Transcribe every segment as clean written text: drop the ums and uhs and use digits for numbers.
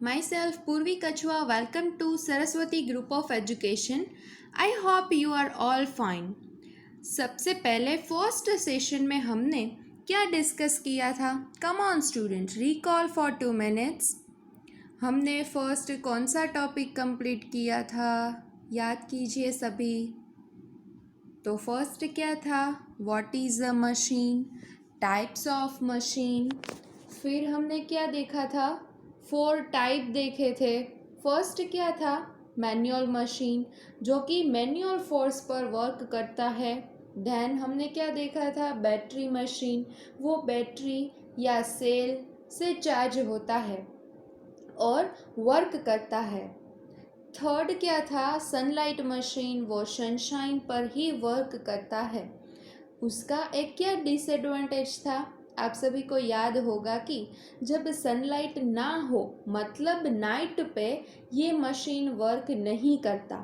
Myself Purvi Kachwa, welcome to Saraswati Group of Education. I hope you are all fine. सबसे पहले first session में हमने क्या discuss किया था? Come on student, recall for 2 minutes. हमने फर्स्ट कौन सा टॉपिक कंप्लीट किया था? याद कीजिए सभी. तो फर्स्ट क्या था? What is a machine, types of machine. फिर हमने क्या देखा था? 4 टाइप देखे थे. फर्स्ट क्या था? मैनुअल मशीन, जो कि मैनुअल फोर्स पर वर्क करता है. देन हमने क्या देखा था? बैटरी मशीन, वो बैटरी या सेल से चार्ज होता है और वर्क करता है. थर्ड क्या था? सनलाइट मशीन, वो सनशाइन पर ही वर्क करता है. उसका एक क्या डिसएडवांटेज था? आप सभी को याद होगा कि जब सनलाइट ना हो, मतलब नाइट पे, ये मशीन वर्क नहीं करता.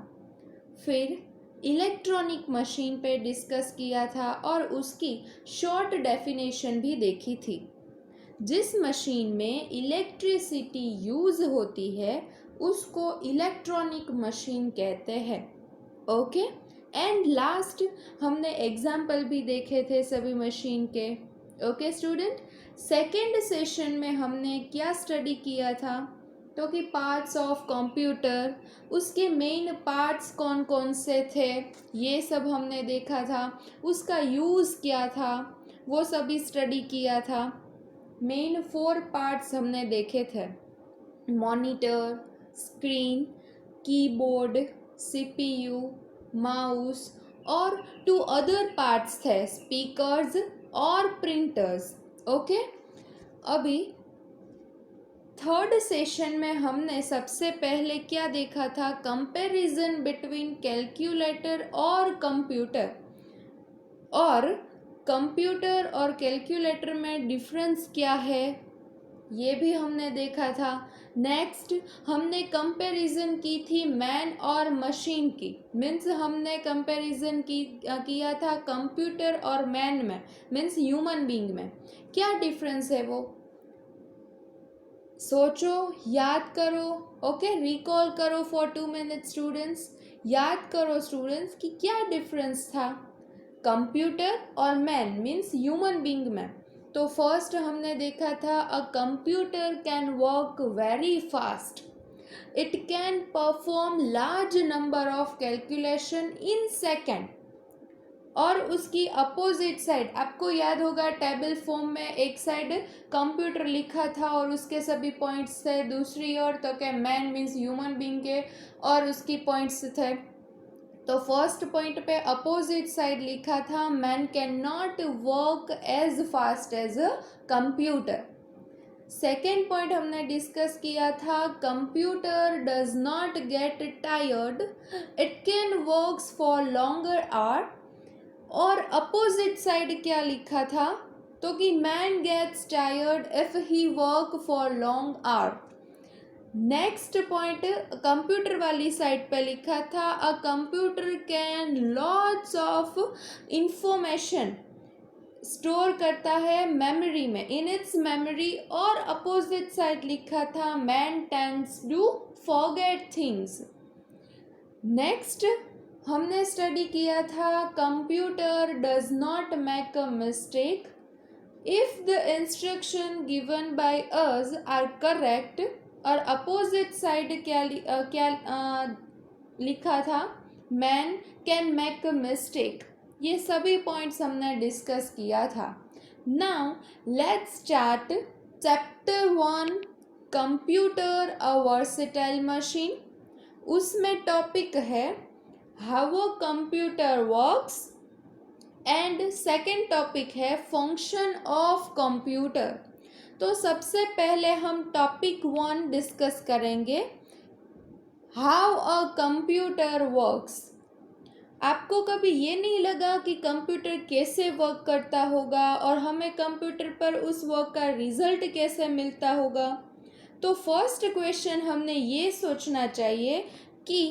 फिर इलेक्ट्रॉनिक मशीन पे डिस्कस किया था और उसकी शॉर्ट डेफिनेशन भी देखी थी. जिस मशीन में इलेक्ट्रिसिटी यूज़ होती है उसको इलेक्ट्रॉनिक मशीन कहते हैं. ओके. एंड लास्ट हमने एग्जाम्पल भी देखे थे सभी मशीन के. ओके स्टूडेंट, सेकेंड सेशन में हमने क्या स्टडी किया था? तो कि पार्ट्स ऑफ कंप्यूटर, उसके मेन पार्ट्स कौन कौन से थे, ये सब हमने देखा था. उसका यूज़ क्या था, वो सभी स्टडी किया था. मेन 4 पार्ट्स हमने देखे थे: monitor, screen, keyboard, CPU, mouse और 2 अदर पार्ट्स थे, स्पीकर्स और प्रिंटर्स. ओके. अभी थर्ड सेशन में हमने सबसे पहले क्या देखा था? कंपैरिजन बिटवीन कैलकुलेटर और कंप्यूटर. और कंप्यूटर और कैलकुलेटर में डिफरेंस क्या है, ये भी हमने देखा था. नेक्स्ट हमने कंपैरिजन की थी मैन और मशीन की. मीन्स हमने कंपैरिजन किया था कंप्यूटर और मैन में, मीन्स ह्यूमन बीइंग में. क्या डिफरेंस है वो सोचो, याद करो. ओके, रिकॉल करो फॉर 2 मिनट्स स्टूडेंट्स. याद करो स्टूडेंट्स कि क्या डिफरेंस था कंप्यूटर और मैन मीन्स ह्यूमन बीइंग में. तो फर्स्ट हमने देखा था a computer can work very fast. It can perform large number of calculation in second. और उसकी अपोजिट साइड आपको याद होगा, टेबल फॉर्म में एक साइड कंप्यूटर लिखा था और उसके सभी पॉइंट्स थे, दूसरी ओर तो क्या मैन मीन्स ह्यूमन बीइंग के और उसकी पॉइंट्स थे. तो फर्स्ट पॉइंट पे अपोजिट साइड लिखा था man can not work as fast as a computer. Second point हमने डिस्कस किया था computer does not get tired, it can works for longer hour. और अपोजिट साइड क्या लिखा था? तो कि man gets tired if he work for long hour. Next point computer वाली साइड पे लिखा था a computer can lots of information store करता है मेमोरी में, इन इट्स मेमोरी. और अपोजिट साइड लिखा था man tends to forget things. Next हमने स्टडी किया था computer does not make a mistake if the instruction given by us are correct. और अपोजिट साइड क्या लिखा था? Man can make a mistake. ये सभी पॉइंट्स हमने डिस्कस किया था. Now let's start chapter 1, computer a versatile machine. उसमें टॉपिक है how a computer works and second topic है फंक्शन ऑफ कंप्यूटर. तो सबसे पहले हम टॉपिक 1 डिस्कस करेंगे, हाउ अ कंप्यूटर वर्क्स. आपको कभी ये नहीं लगा कि कंप्यूटर कैसे वर्क करता होगा और हमें कंप्यूटर पर उस वर्क का रिजल्ट कैसे मिलता होगा? तो फर्स्ट क्वेश्चन हमने ये सोचना चाहिए कि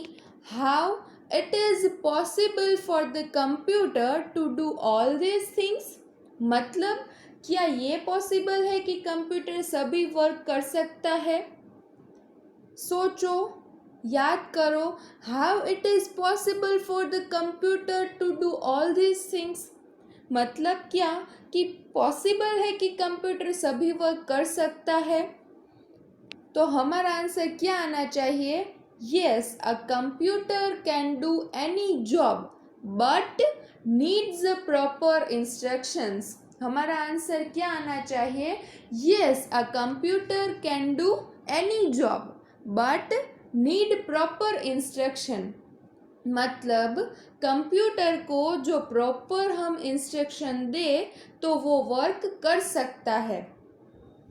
how it is possible for the computer to do all this things. मतलब क्या ये पॉसिबल है कि कंप्यूटर सभी वर्क कर सकता है? सोचो, याद करो, how it is possible for the computer to do all this things. मतलब क्या कि पॉसिबल है कि कंप्यूटर सभी वर्क कर सकता है। तो हमारा आंसर क्या आना चाहिए? Yes, a computer can do any job but needs proper instructions. हमारा आंसर क्या आना चाहिए? Yes, a computer can do any job but need proper instruction. मतलब कंप्यूटर को जो प्रॉपर हम इंस्ट्रक्शन दे तो वो वर्क कर सकता है।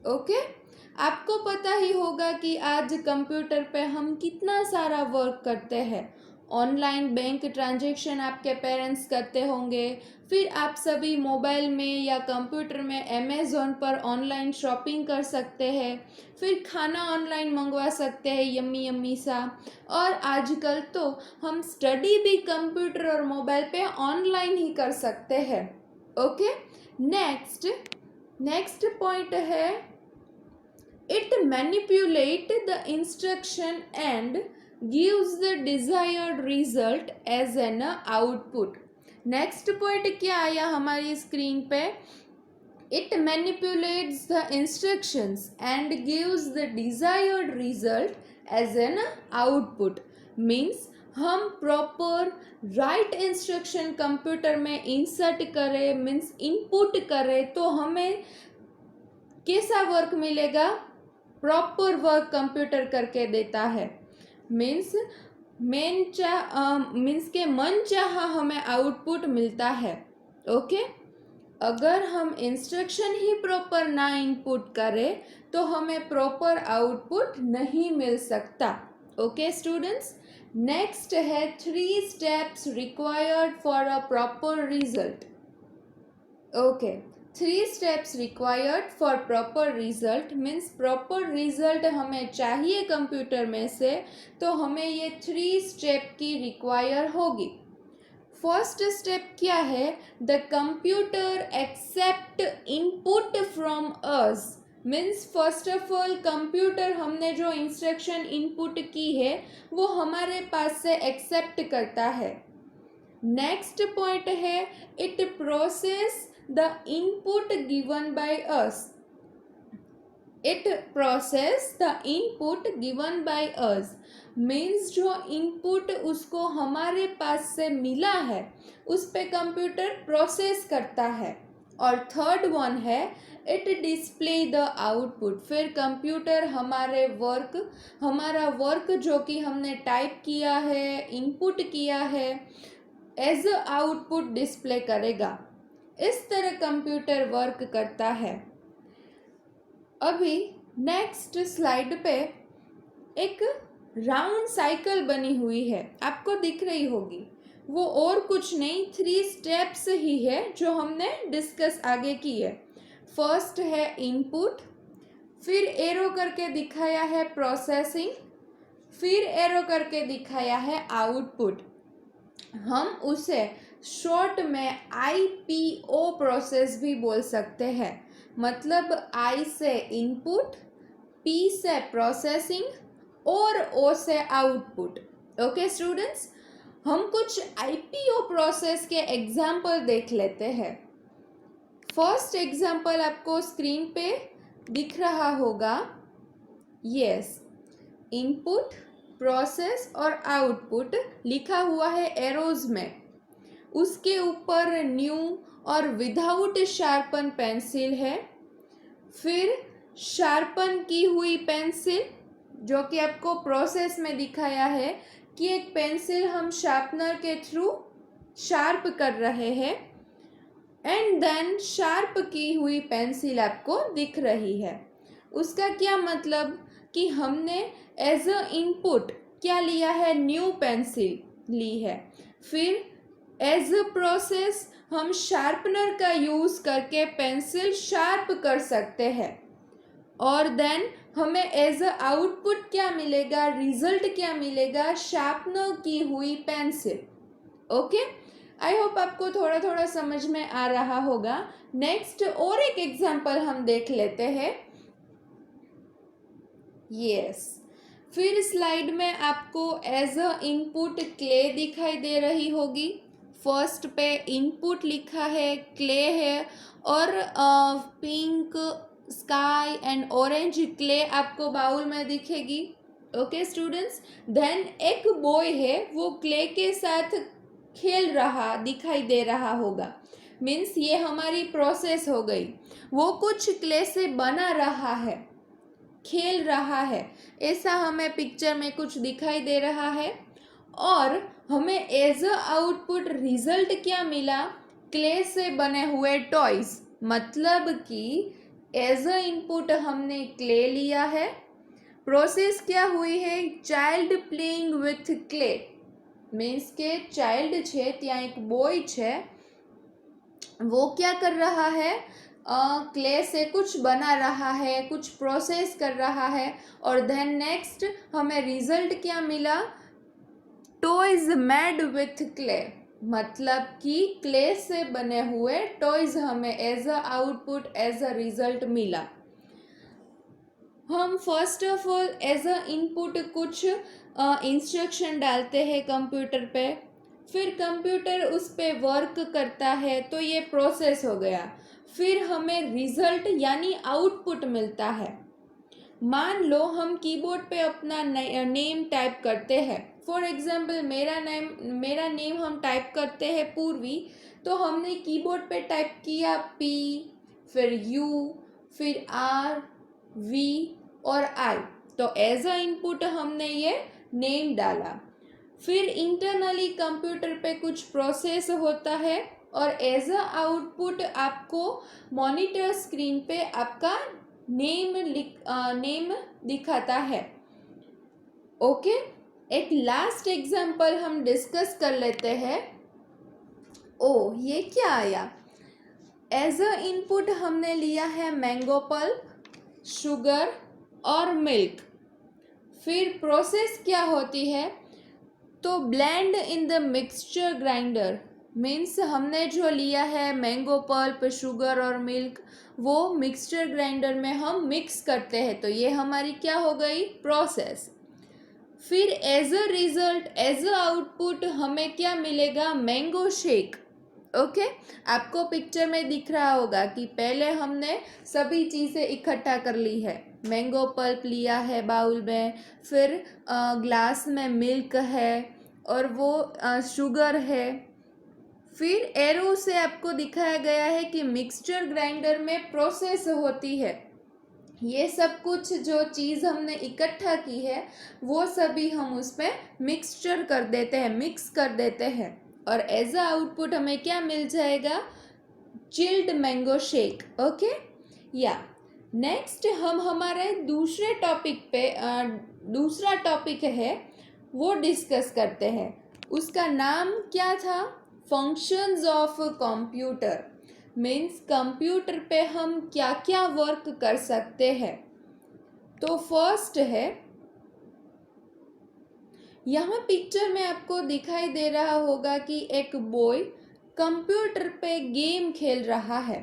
ओके, आपको पता ही होगा कि आज कंप्यूटर पे हम कितना सारा वर्क करते हैं। ऑनलाइन बैंक ट्रांजैक्शन आपके पेरेंट्स करते होंगे, फिर आप सभी मोबाइल में या कंप्यूटर में अमेज़ॉन पर ऑनलाइन शॉपिंग कर सकते हैं, फिर खाना ऑनलाइन मंगवा सकते हैं यम्मी यम्मी सा। और आजकल तो हम स्टडी भी कंप्यूटर और मोबाइल पे ऑनलाइन ही कर सकते हैं। ओके, नेक्स्ट पॉइंट है, it manipulates the instruction and gives the desired result as an output। Next point क्या आया हमारी स्क्रीन पे? It manipulates the instructions and gives the desired result as an output। Means हम proper right instruction computer में insert करें, means input करें तो हमें कैसा वर्क मिलेगा? प्रॉपर वर्क कंप्यूटर करके देता है। मीन्स मीन्स के मन चाह हमें आउटपुट मिलता है। ओके, अगर हम इंस्ट्रक्शन ही प्रॉपर ना इनपुट करें तो हमें प्रॉपर आउटपुट नहीं मिल सकता। ओके स्टूडेंट्स, नेक्स्ट है 3 steps required for a proper result. Okay, 3 steps required for proper result means proper result हमें चाहिए कंप्यूटर में से तो हमें ये 3 स्टेप की रिक्वायर होगी। फर्स्ट स्टेप क्या है? The computer accept input from us. Means first of all computer हमने जो इंस्ट्रक्शन इनपुट की है वो हमारे पास से एक्सेप्ट करता है। नेक्स्ट पॉइंट है, it process the input given by us। it process the input given by us means जो input उसको हमारे पास से मिला है उस पे कंप्यूटर प्रोसेस करता है। और थर्ड वन है, इट डिस्प्ले द आउटपुट। फिर कंप्यूटर हमारा वर्क जो कि हमने टाइप किया है, इनपुट किया है, एज अ आउटपुट डिस्प्ले करेगा। इस तरह कंप्यूटर वर्क करता है। अभी नेक्स्ट स्लाइड पे एक राउंड साइकिल बनी हुई है, आपको दिख रही होगी। वो और कुछ नहीं, 3 स्टेप्स ही है जो हमने डिस्कस आगे की है। फर्स्ट है इनपुट, फिर एरो करके दिखाया है प्रोसेसिंग, फिर एरो करके दिखाया है आउटपुट। हम उसे शॉर्ट में IPO प्रोसेस भी बोल सकते हैं। मतलब I से इनपुट, P से प्रोसेसिंग और O से आउटपुट। ओके स्टूडेंट्स, हम कुछ IPO प्रोसेस के एग्जाम्पल देख लेते हैं। फर्स्ट एग्जाम्पल आपको स्क्रीन पे दिख रहा होगा। यस, इनपुट, प्रोसेस और आउटपुट लिखा हुआ है एरोज में। उसके ऊपर न्यू और विदाउट शार्पन पेंसिल है। फिर शार्पन की हुई पेंसिल जो कि आपको प्रोसेस में दिखाया है कि एक पेंसिल हम शार्पनर के थ्रू शार्प कर रहे हैं, एंड देन शार्प की हुई पेंसिल आपको दिख रही है। उसका क्या मतलब कि हमने एज अ इनपुट क्या लिया है? न्यू पेंसिल ली है। फिर एज अ प्रोसेस हम शार्पनर का यूज़ करके पेंसिल शार्प कर सकते हैं। और देन हमें एज अ आउटपुट क्या मिलेगा, रिजल्ट क्या मिलेगा? शार्पनर की हुई पेंसिल। ओके, आई होप आपको थोड़ा थोड़ा समझ में आ रहा होगा। नेक्स्ट और एक एग्जांपल हम देख लेते हैं। यस, फिर स्लाइड में आपको एज अ इनपुट क्ले दिखाई दे रही होगी। फर्स्ट पे इनपुट लिखा है, क्ले है, और pink sky and orange clay आपको बाउल में दिखेगी। ओके स्टूडेंट्स, देन एक बॉय है, वो क्ले के साथ खेल रहा दिखाई दे रहा होगा। मीन्स ये हमारी प्रोसेस हो गई। वो कुछ क्ले से बना रहा है, खेल रहा है, ऐसा हमें पिक्चर में कुछ दिखाई दे रहा है। और हमें एज अ आउटपुट रिजल्ट क्या मिला? क्ले से बने हुए टॉयज। मतलब कि एज अ इनपुट हमने क्ले लिया है, प्रोसेस क्या हुई है? Child playing with clay. Means के चाइल्ड छे, ત્યાં एक बॉय छे, वो क्या कर रहा है? क्ले से कुछ बना रहा है, कुछ प्रोसेस कर रहा है। और देन नेक्स्ट हमें रिजल्ट क्या मिला? Toys made with clay. मतलब कि क्ले से बने हुए टॉयज हमें as a output, as a result मिला। हम first of all as a input कुछ इंस्ट्रक्शन डालते हैं कंप्यूटर पे, फिर कंप्यूटर उस पे वर्क करता है, तो ये प्रोसेस हो गया। फिर हमें रिजल्ट यानी आउटपुट मिलता है। मान लो हम कीबोर्ड पे अपना नेम टाइप करते हैं। फॉर एग्जाम्पल मेरा नेम हम टाइप करते हैं पूर्वी, तो हमने कीबोर्ड पे टाइप किया पी, फिर यू, फिर आर, वी और आई। तो एज अ इनपुट हमने ये नेम डाला। फिर इंटरनली कंप्यूटर पे कुछ प्रोसेस होता है और एज अ आउटपुट आपको मॉनिटर स्क्रीन पे आपका नेम दिखाता है। ओके, एक लास्ट एग्जांपल हम डिस्कस कर लेते हैं। ओ, ये क्या आया? एज अ इनपुट हमने लिया है मैंगो पल्प, शुगर और मिल्क। फिर प्रोसेस क्या होती है? तो blend in the mixture grinder. Means हमने जो लिया है मैंगो पल्प, शुगर और मिल्क, वो मिक्सचर ग्राइंडर में हम मिक्स करते हैं, तो ये हमारी क्या हो गई? प्रोसेस। फिर as a result, as a output हमें क्या मिलेगा? Mango shake. ओके, आपको पिक्चर में दिख रहा होगा कि पहले हमने सभी चीज़ें इकट्ठा कर ली है। मैंगो पल्प लिया है बाउल में, फिर ग्लास में मिल्क है, और वो शुगर है। फिर एरो से आपको दिखाया गया है कि मिक्सचर ग्राइंडर में प्रोसेस होती है। ये सब कुछ जो चीज़ हमने इकट्ठा की है, वो सभी हम उसमें मिक्सचर कर देते हैं, मिक्स कर देते हैं, और एज अ आउटपुट हमें क्या मिल जाएगा? Chilled mango shake. ओके, या नेक्स्ट हम हमारे दूसरे टॉपिक पे दूसरा टॉपिक है वो डिस्कस करते हैं। उसका नाम क्या था? Functions of computer. Means computer पे हम क्या क्या वर्क कर सकते हैं। तो फर्स्ट है, यहाँ पिक्चर में आपको दिखाई दे रहा होगा कि एक बॉय कंप्यूटर पे गेम खेल रहा है।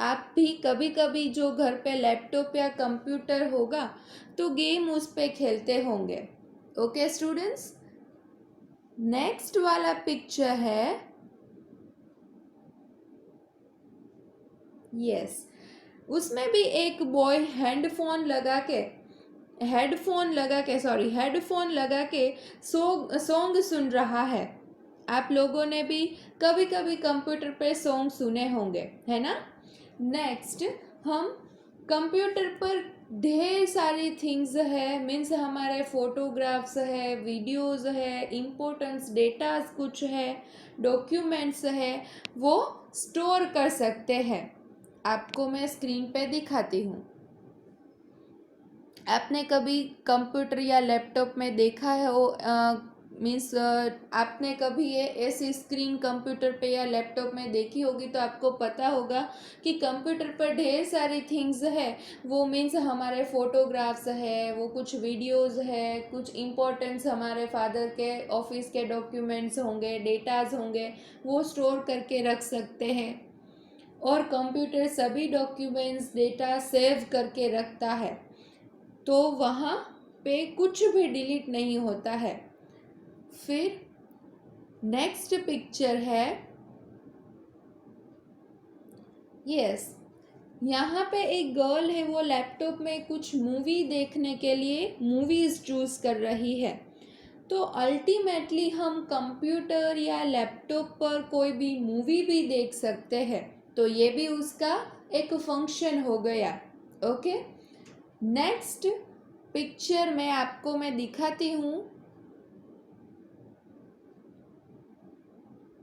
आप भी कभी कभी जो घर पे लैपटॉप या कंप्यूटर होगा, तो गेम उस पे खेलते होंगे। ओके स्टूडेंट्स, नेक्स्ट वाला पिक्चर है, यस, उसमें भी एक बॉय हेडफोन लगा के सॉन्ग सुन रहा है। आप लोगों ने भी कभी कभी कंप्यूटर पे सॉन्ग सुने होंगे, है ना? नेक्स्ट, हम कंप्यूटर पर ढेर सारी थिंग्स है, मीन्स हमारे फोटोग्राफ्स है, वीडियोस है, इम्पोर्टेंस डेटास कुछ है, डॉक्यूमेंट्स है, वो स्टोर कर सकते हैं। आपको मैं स्क्रीन पे दिखाती हूँ। आपने कभी कंप्यूटर या लैपटॉप में देखा है वो मीन्स आपने कभी ये ऐसी स्क्रीन कंप्यूटर पे या लैपटॉप में देखी होगी, तो आपको पता होगा कि कंप्यूटर पर ढेर सारी थिंग्स है। वो मीन्स हमारे फोटोग्राफ्स है, वो कुछ वीडियोस है, कुछ इम्पोर्टेंट्स हमारे फादर के ऑफिस के डॉक्यूमेंट्स होंगे, डेटाज होंगे, वो स्टोर करके रख सकते हैं। और कंप्यूटर सभी डॉक्यूमेंट्स डेटा सेव करके रखता है। तो वहाँ पे कुछ भी डिलीट नहीं होता है। फिर नेक्स्ट पिक्चर है, यस, यहाँ पे एक गर्ल है, वो लैपटॉप में कुछ मूवी देखने के लिए मूवीज़ चूज़ कर रही है। तो अल्टीमेटली हम कंप्यूटर या लैपटॉप पर कोई भी मूवी भी देख सकते हैं, तो ये भी उसका एक फंक्शन हो गया। ओके, नेक्स्ट पिक्चर में आपको मैं दिखाती हूँ।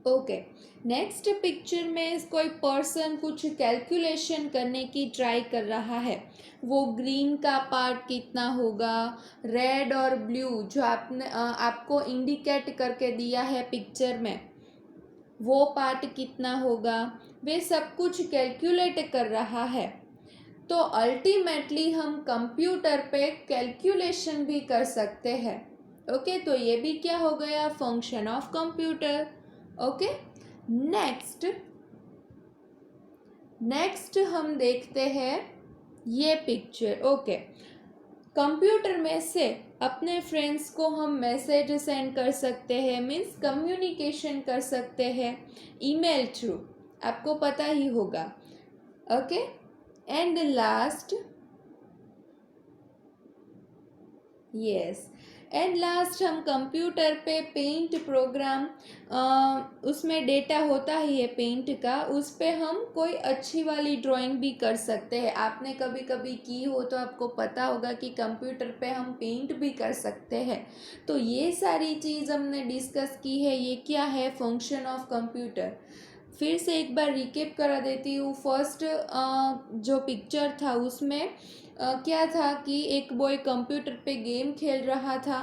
ओके, नेक्स्ट पिक्चर में कोई पर्सन कुछ कैलकुलेशन करने की ट्राई कर रहा है। वो ग्रीन का पार्ट कितना होगा, रेड और ब्लू जो आपने आपको इंडिकेट करके दिया है पिक्चर में, वो पार्ट कितना होगा, वे सब कुछ कैलकुलेट कर रहा है। तो अल्टीमेटली हम कंप्यूटर पे कैलकुलेशन भी कर सकते हैं। ओके, तो ये भी क्या हो गया, function of computer. Okay, next हम देखते हैं ये पिक्चर। ओके, कंप्यूटर में से अपने फ्रेंड्स को हम मैसेज सेंड कर सकते हैं, मीन्स कम्युनिकेशन कर सकते हैं ईमेल थ्रू, आपको पता ही होगा। Okay, and last, yes, and last हम कंप्यूटर पे पेंट प्रोग्राम, उसमें डेटा होता ही है पेंट का, उस पे हम कोई अच्छी वाली ड्राइंग भी कर सकते हैं। आपने कभी कभी की हो तो आपको पता होगा कि कंप्यूटर पे हम पेंट भी कर सकते हैं। तो ये सारी चीज़ हमने डिस्कस की है, ये क्या है, फंक्शन ऑफ कंप्यूटर। फिर से एक बार रिकेप करा देती हूँ। फर्स्ट जो पिक्चर था उसमें क्या था कि एक बॉय कंप्यूटर पे गेम खेल रहा था।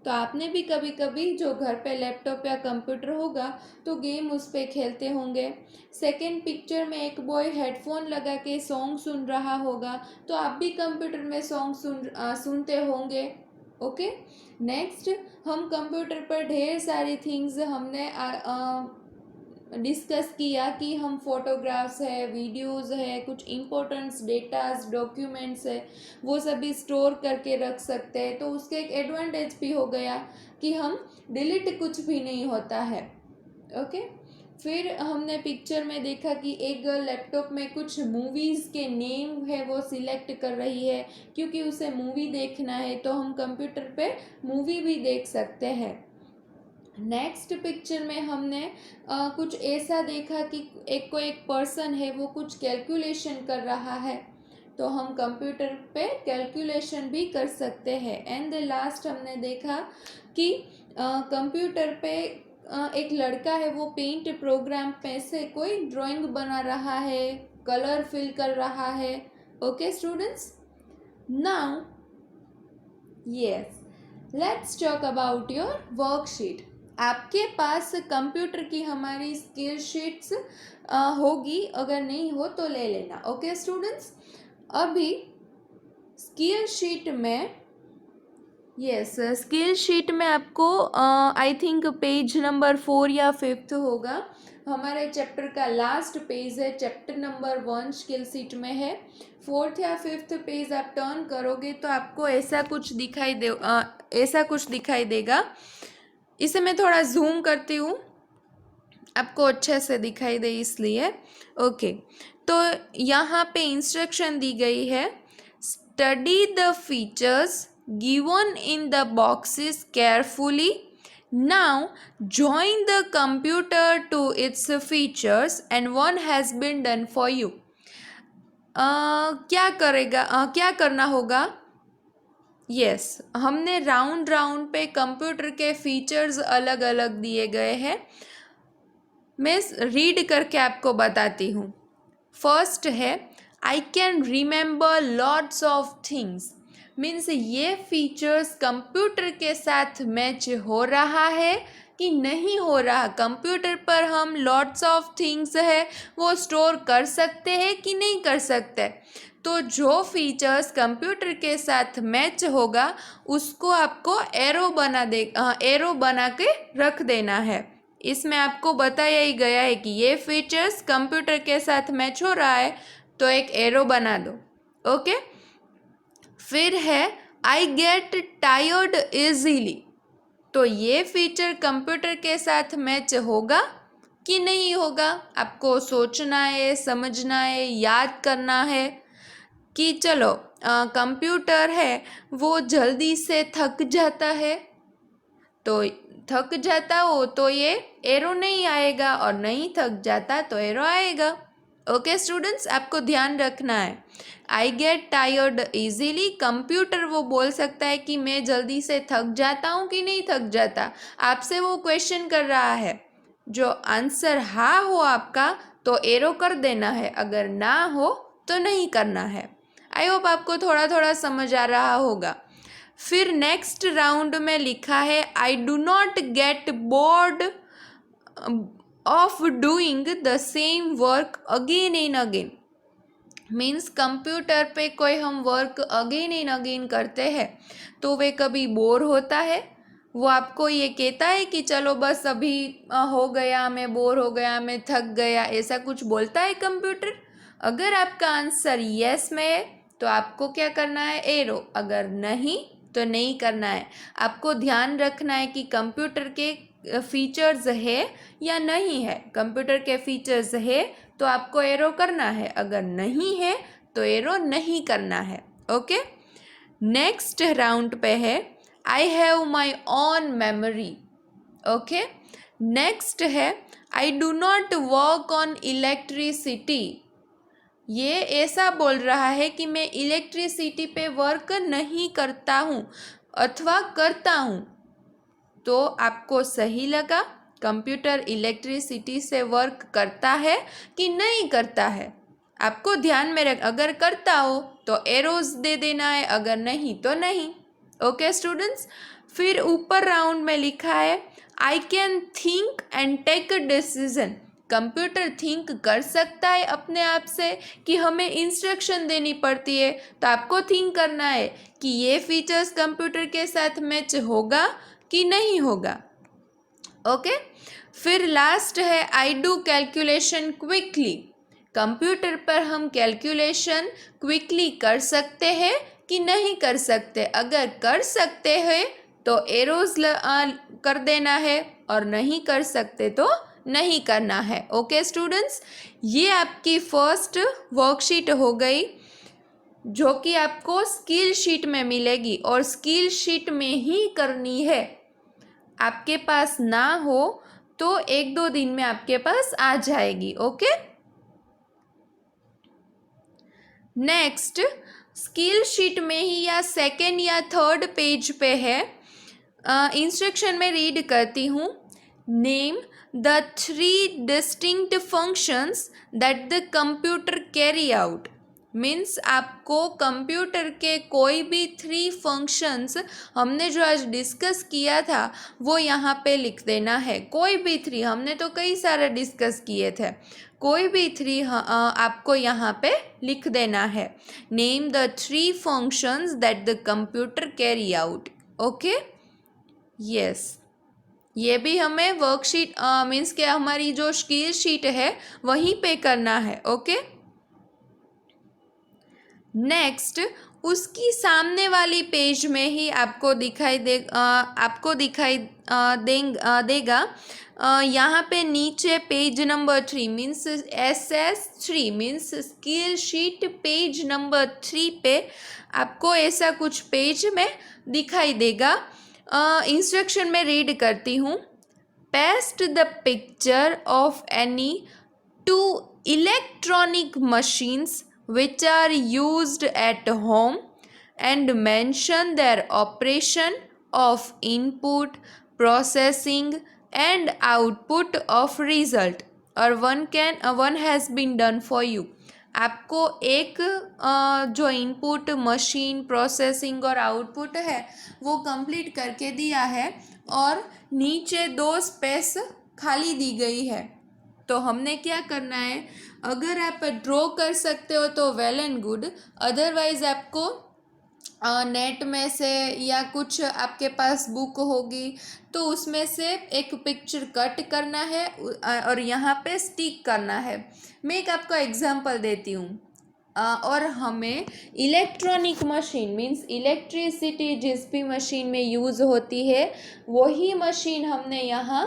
तो आपने भी कभी कभी जो घर पे लैपटॉप या कंप्यूटर होगा तो गेम उस पे खेलते होंगे। सेकंड पिक्चर में एक बॉय हेडफोन लगा के सॉन्ग सुन रहा होगा, तो आप भी कंप्यूटर में सॉन्ग सुनते होंगे। ओके, नेक्स्ट हम कंप्यूटर पर ढेर सारी थिंग्स हमने डिस्कस किया कि हम फोटोग्राफ्स है, वीडियोस है, कुछ इम्पोर्टेंट्स डेटास डॉक्यूमेंट्स है, वो सभी स्टोर करके रख सकते हैं। तो उसके एक एडवांटेज भी हो गया कि हम डिलीट कुछ भी नहीं होता है। ओके, फिर हमने पिक्चर में देखा कि एक गर्ल लैपटॉप में कुछ मूवीज़ के नेम है वो सिलेक्ट कर रही है, क्योंकि उसे मूवी देखना है, तो हम कंप्यूटर पे मूवी भी देख सकते हैं। नेक्स्ट पिक्चर में हमने कुछ ऐसा देखा कि एक पर्सन है, वो कुछ कैलकुलेशन कर रहा है, तो हम कंप्यूटर पे कैलकुलेशन भी कर सकते हैं। एंड द लास्ट हमने देखा कि कंप्यूटर पे एक लड़का है, वो पेंट प्रोग्राम पे से कोई ड्राइंग बना रहा है, कलर फिल कर रहा है। Okay students, now yes, let's talk about your worksheet. आपके पास कंप्यूटर की हमारी स्किल शीट्स होगी, अगर नहीं हो तो ले लेना। ओके स्टूडेंट्स, अभी स्किल शीट में, यस, स्किल शीट में आपको आई थिंक पेज नंबर 4 या 5 होगा, हमारे चैप्टर का लास्ट पेज है, चैप्टर नंबर 1 स्किल शीट में है। 4th या 5th पेज आप टर्न करोगे तो आपको ऐसा कुछ दिखाई देगा। इसे मैं थोड़ा जूम करती हूँ, आपको अच्छे से दिखाई दे इसलिए। ओके, तो यहाँ पे इंस्ट्रक्शन दी गई है, study the features given in the boxes carefully, now join the computer to its features and one has been done for you। क्या करना होगा, यस, हमने राउंड पे कंप्यूटर के फीचर्स अलग अलग दिए गए हैं। मैं रीड करके आपको बताती हूँ। फर्स्ट है, I can remember lots of things, means ये फीचर्स कंप्यूटर के साथ मैच हो रहा है कि नहीं हो रहा। कंप्यूटर पर हम लॉट्स ऑफ थिंग्स है वो स्टोर कर सकते हैं कि नहीं कर सकते। तो जो फीचर्स कंप्यूटर के साथ मैच होगा उसको आपको एरो बना के रख देना है। इसमें आपको बताया ही गया है कि ये फीचर्स कंप्यूटर के साथ मैच हो रहा है, तो एक एरो बना दो। ओके, फिर है आई गेट टायर्ड इजीली। तो ये फीचर कंप्यूटर के साथ मैच होगा कि नहीं होगा? आपको सोचना है, समझना है, याद करना है कि चलो कंप्यूटर है वो जल्दी से थक जाता है, तो थक जाता हो तो ये एरो नहीं आएगा, और नहीं थक जाता तो एरो आएगा। ओके स्टूडेंट्स, आपको ध्यान रखना है। I get tired easily, computer वो बोल सकता है कि मैं जल्दी से थक जाता हूँ कि नहीं थक जाता। आपसे वो क्वेश्चन कर रहा है, जो आंसर हाँ हो आपका तो एरो कर देना है, अगर ना हो तो नहीं करना है। आई होप आपको थोड़ा थोड़ा समझ आ रहा होगा। फिर नेक्स्ट राउंड में लिखा है I do not get bored of doing the same work again and again. Means computer पे कोई हम वर्क अगेन एंड अगेन करते हैं तो वे कभी बोर होता है? वो आपको ये कहता है कि चलो बस अभी हो गया, मैं बोर हो गया, मैं थक गया, ऐसा कुछ बोलता है कंप्यूटर? अगर आपका आंसर यस में है तो आपको क्या करना है? एरो। अगर नहीं तो नहीं करना है। आपको ध्यान रखना है कि कंप्यूटर के फीचर्स है या नहीं है। कंप्यूटर के फीचर्स है तो आपको एरो करना है, अगर नहीं है तो एरो नहीं करना है। ओके, नेक्स्ट राउंड पे है I have my own memory. Okay, next है I do not work on electricity. ये ऐसा बोल रहा है कि मैं इलेक्ट्रिसिटी पे वर्क नहीं करता हूँ अथवा करता हूँ। तो आपको सही लगा? कंप्यूटर इलेक्ट्रिसिटी से वर्क करता है कि नहीं करता है? आपको ध्यान में रख, अगर करता हो तो एरोज दे देना है, अगर नहीं तो नहीं। ओके स्टूडेंट्स, फिर ऊपर राउंड में लिखा है I can think and take a decision. Computer think कर सकता है अपने आप से कि हमें इंस्ट्रक्शन देनी पड़ती है? तो आपको थिंक करना है कि ये फीचर्स कंप्यूटर के साथ मैच होगा कि नहीं होगा। ओके, फिर लास्ट है I do calculation quickly. Computer पर हम कैलकुलेशन क्विकली कर सकते हैं कि नहीं कर सकते? अगर कर सकते हैं तो एरोज कर देना है, और नहीं कर सकते तो नहीं करना है। ओके स्टूडेंट्स, ये आपकी फर्स्ट वर्कशीट हो गई जो कि आपको स्किल शीट में मिलेगी, और स्किल शीट में ही करनी है। आपके पास ना हो तो 1-2 दिन में आपके पास आ जाएगी। ओके, नेक्स्ट स्किल शीट में ही या सेकेंड या थर्ड पेज पे है, इंस्ट्रक्शन में रीड करती हूँ। Name the 3 distinct functions that the computer carry out. Means आपको कंप्यूटर के कोई भी 3 फंक्शंस हमने जो आज डिस्कस किया था वो यहाँ पे लिख देना है। कोई भी 3, हमने तो कई सारे डिस्कस किए थे, कोई भी 3 आपको यहाँ पे लिख देना है। Name the 3 functions that the computer carry out. Okay, yes, ये भी हमें वर्कशीट मीन्स के हमारी जो स्किल शीट है वहीं पे करना है। ओके, नेक्स्ट उसकी सामने वाली पेज में ही आपको दिखाई देगा यहाँ पे नीचे page number 3 means SS3 means skill sheet page number 3 पे आपको ऐसा कुछ पेज में दिखाई देगा। इंस्ट्रक्शन में रीड करती हूँ। Paste the picture of any 2 electronic machines which are used at home and mention their operation of input, processing and output of result, or one has been done for you। आपको एक जो input, machine, processing और output है वो complete करके दिया है, और नीचे 2 स्पेस खाली दी गई है। तो हमने क्या करना है, अगर आप ड्रॉ कर सकते हो तो वेल एंड गुड, अदरवाइज आपको नेट में से या कुछ आपके पास बुक होगी तो उसमें से एक पिक्चर कट करना है और यहाँ पे स्टिक करना है। मैं एक आपको एग्जांपल देती हूँ। और हमें इलेक्ट्रॉनिक मशीन मीन्स इलेक्ट्रिसिटी जिस भी मशीन में यूज़ होती है वही मशीन हमने यहाँ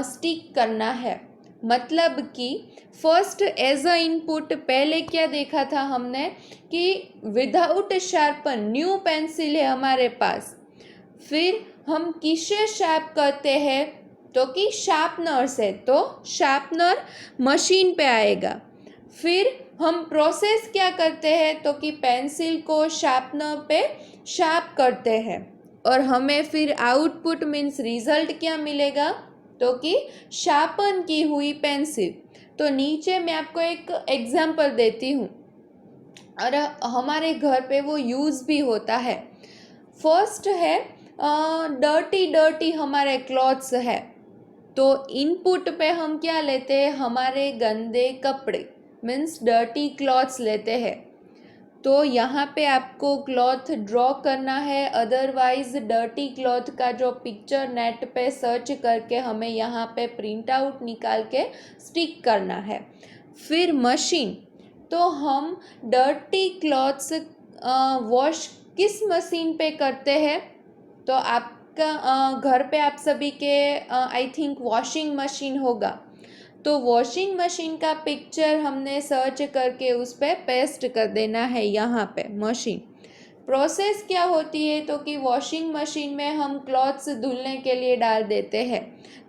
स्टिक करना है। मतलब कि फर्स्ट एज अ इनपुट पहले क्या देखा था हमने कि विदाउट शार्पन न्यू पेंसिल है हमारे पास, फिर हम किससे शार्प करते हैं तो कि शार्पनर से, तो शार्पनर मशीन पे आएगा। फिर हम प्रोसेस क्या करते हैं तो कि पेंसिल को शार्पनर पे शार्प करते हैं और हमें फिर आउटपुट मीन्स रिजल्ट क्या मिलेगा तो कि शार्पन की हुई पेंसिल। तो नीचे मैं आपको एक एग्जांपल देती हूँ और हमारे घर पे वो यूज़ भी होता है। फर्स्ट है डर्टी डर्टी हमारे क्लॉथ्स है, तो इनपुट पे हम क्या लेते हैं हमारे गंदे कपड़े मीन्स डर्टी क्लॉथ्स लेते हैं। तो यहाँ पे आपको क्लॉथ ड्रॉ करना है, अदरवाइज डर्टी क्लॉथ का जो पिक्चर नेट पे सर्च करके हमें यहाँ पे प्रिंट आउट निकाल के स्टिक करना है। फिर मशीन, तो हम डर्टी क्लॉथ्स वॉश किस मशीन पे करते हैं तो आपका घर पे आप सभी के आई थिंक वॉशिंग मशीन होगा। तो वॉशिंग मशीन का पिक्चर हमने सर्च करके उस पर पेस्ट कर देना है यहाँ पे मशीन। प्रोसेस क्या होती है तो कि वॉशिंग मशीन में हम क्लॉथ्स धुलने के लिए डाल देते हैं।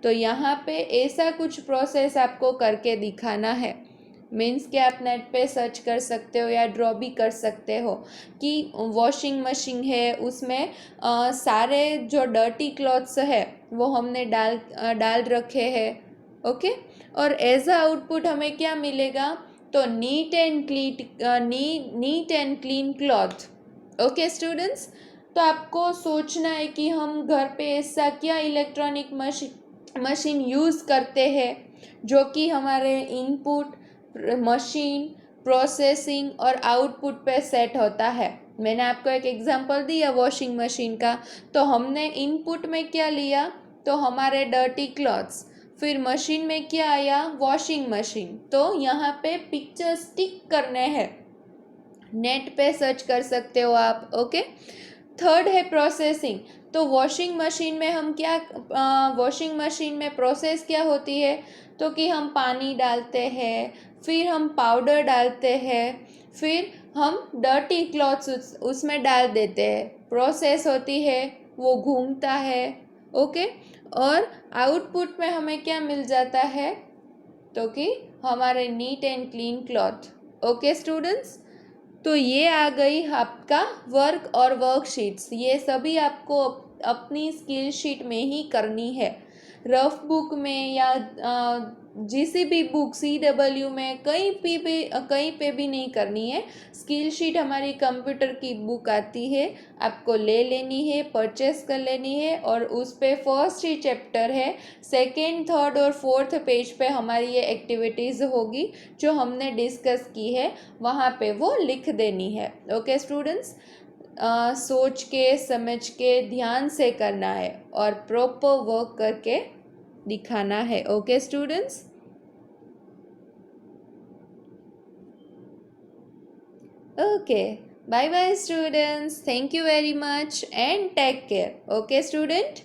तो यहाँ पे ऐसा कुछ प्रोसेस आपको करके दिखाना है। मीन्स कि आप नेट पे सर्च कर सकते हो या ड्रॉ भी कर सकते हो कि वॉशिंग मशीन है उसमें सारे जो डर्टी क्लॉथ्स है वो हमने डाल रखे हैं। ओके, और एज अ आउटपुट हमें क्या मिलेगा तो neat and clean cloth. Okay students, तो आपको सोचना है कि हम घर पे ऐसा क्या इलेक्ट्रॉनिक मशीन यूज़ करते हैं जो कि हमारे इनपुट मशीन प्रोसेसिंग और आउटपुट पे सेट होता है। मैंने आपको एक एग्जांपल दिया वॉशिंग मशीन का। तो हमने इनपुट में क्या लिया तो हमारे डर्टी क्लॉथ्स, फिर मशीन में क्या आया वॉशिंग मशीन। तो यहाँ पे पिक्चर स्टिक करने हैं, नेट पे सर्च कर सकते हो आप। ओके, थर्ड है प्रोसेसिंग। तो वॉशिंग मशीन में हम क्या वॉशिंग मशीन में प्रोसेस क्या होती है तो कि हम पानी डालते हैं, फिर हम पाउडर डालते हैं, फिर हम डर्टी क्लॉथ्स उसमें डाल देते हैं। प्रोसेस होती है, वो घूमता है। ओके, और आउटपुट में हमें क्या मिल जाता है तो कि हमारे neat and clean cloth. Okay students, तो ये आ गई आपका वर्क और वर्कशीट्स। ये सभी आपको अपनी स्किल शीट में ही करनी है। रफ बुक में या GCB बुक CW में कहीं पे भी नहीं करनी है। स्किल शीट हमारी कंप्यूटर की बुक आती है, आपको ले लेनी है, परचेस कर लेनी है और उस पे फर्स्ट ही चैप्टर है, सेकेंड थर्ड और फोर्थ पेज पे हमारी ये एक्टिविटीज़ होगी जो हमने डिस्कस की है, वहाँ पे वो लिख देनी है। ओके स्टूडेंट्स, सोच के समझ के ध्यान से करना है और प्रॉपर वर्क करके दिखाना है। Okay students, okay, bye bye students, thank you very much and take care. Okay student.